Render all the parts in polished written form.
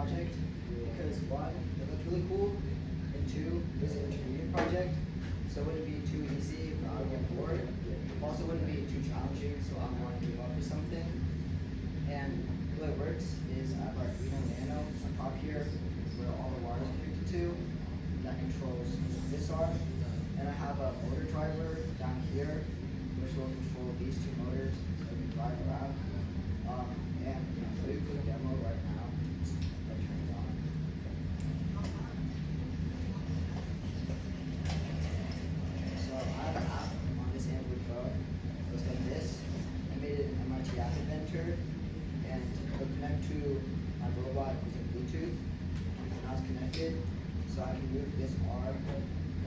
project because one, it looked really cool, and two, it was an intermediate project, so it wouldn't be too easy, I would get bored. Also wouldn't be too challenging, so I want to give up or something. And the way it works is I have our Arduino Nano on top here, where all the wires are connected to, that controls this arm. And I have a motor driver down here, which will control these two motors so we can drive around. And I'll show you a quick demo right now. I'll turn it on. So I have an app on this Android phone. It's like this. I made it an MIT App Inventor, and it'll connect to my robot using Bluetooth. And now it's connected, so I can move this arm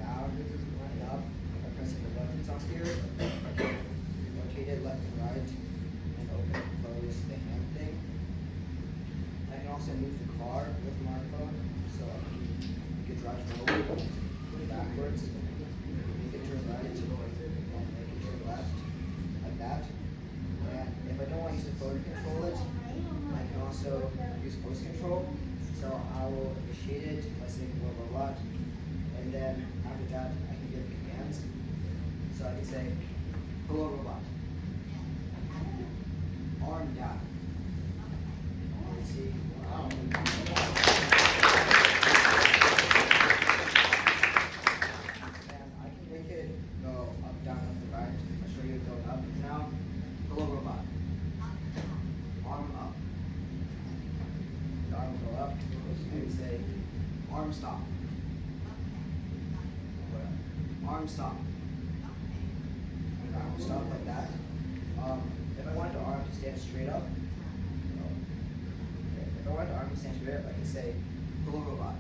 down and up by pressing the buttons on here. Rotate it left and right, and open and close the hand thing. I can also move the car with my phone, so you can drive forward, backwards, make it turn right, and make it turn left, like that. And if I don't want to use the phone to control it, I can also use voice control. So I will initiate it by saying hello robot, and then after that I can give commands. So I can say hello robot, arm down. Let's see. And I can make it go up, down, left, and right. I'll show you it going up now. Hello robot, arm up. The arm will go up. And say arm stop. Arm stop. And the arm will stop like that. If I wanted the arm to stand straight up, if I wanted the arm to stand straight up, I can say hello robot,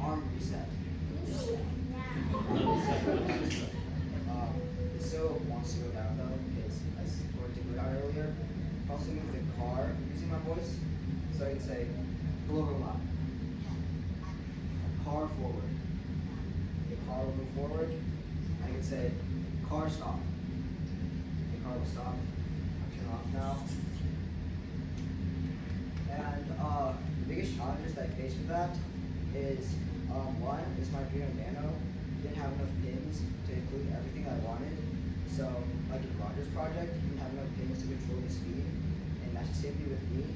arm reset. It still wants to go down though because I wanted to go down earlier. I also move the car using my voice, so I can say hello robot, car forward. The car will move forward. I can say car stop. The car will stop. I'll turn off now. And the biggest challenges that I face with that is one is my Arduino Nano didn't have enough pins to include everything I wanted. So like in Roger's project, he didn't have enough pins to control the speed, and that's the same thing with me.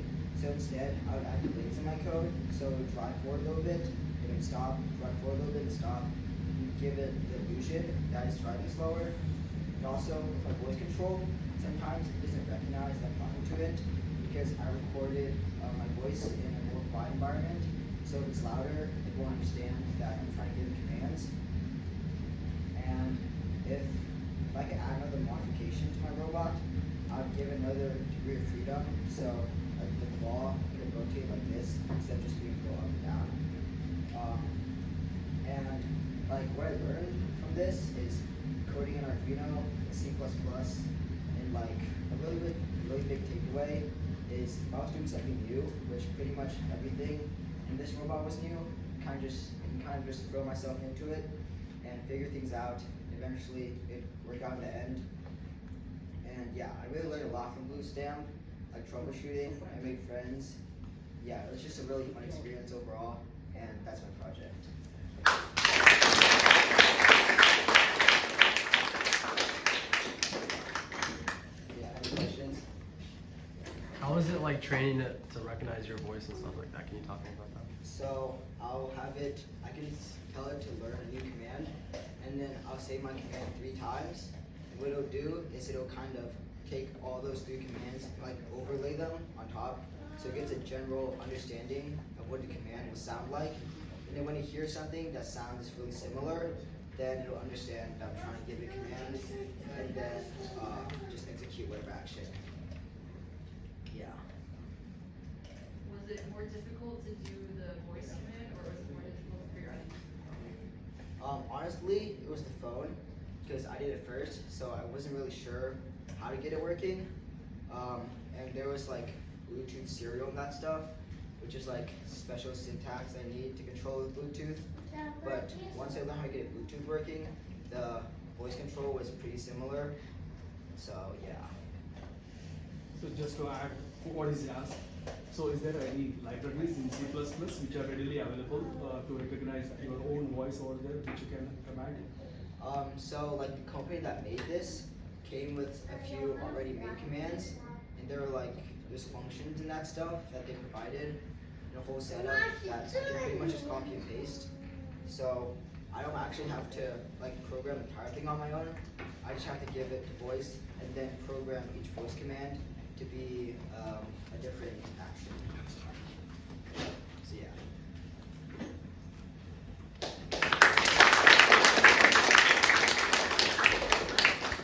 So instead, I would add delays in my code, so it would drive forward a little bit, and it would stop, drive forward a little bit, and stop, and give it the illusion that it's driving slower. And also, with my voice control, sometimes it doesn't recognize that I'm talking to it, because I recorded my voice in a more quiet environment, so if it's louder, it won't understand that I'm trying to give it commands. And if I could add another modification to my robot, I would give another degree of freedom, so like the claw can rotate like this instead of just being go up and down. And like what I learned from this is coding in Arduino, C++, and like a really big takeaway is if I was doing something new, which pretty much everything in this robot was new, I can kind of just throw myself into it and figure things out. Eventually, it worked out in the end. And yeah, I really learned a lot from BlueStamp, like troubleshooting. I made friends. Yeah, it was just a really fun experience overall, and that's my project. Yeah, any questions? How is it like training it to recognize your voice and stuff like that? Can you talk more about that? So I'll have it, I can tell it to learn a new command, and then I'll say my command 3 times. And what it'll do is it'll kind of take all those 3 commands, like overlay them on top, so it gets a general understanding of what the command will sound like. And then when it hears something that sounds really similar, then it'll understand that I'm trying to give it a command, and then just execute whatever action. Yeah. Was it more difficult to do the voice command, or was it more difficult to figure out? Honestly, it was the phone, because I did it first, so I wasn't really sure how to get it working. And there was like Bluetooth serial and that stuff, which is like special syntax I need to control with Bluetooth. But once I learned how to get Bluetooth working, the voice control was pretty similar. So yeah. So just to add, what is asked? So is there any libraries in C++ which are readily available to recognize your own voice over there, which you can command? So like the company that made this came with a few already made commands, and there were like there's functions and that stuff that they provided, and a whole setup that I can pretty much just copy and paste. So I don't actually have to like program the entire thing on my own. I just have to give it the voice and then program each voice command to be a different action. So yeah.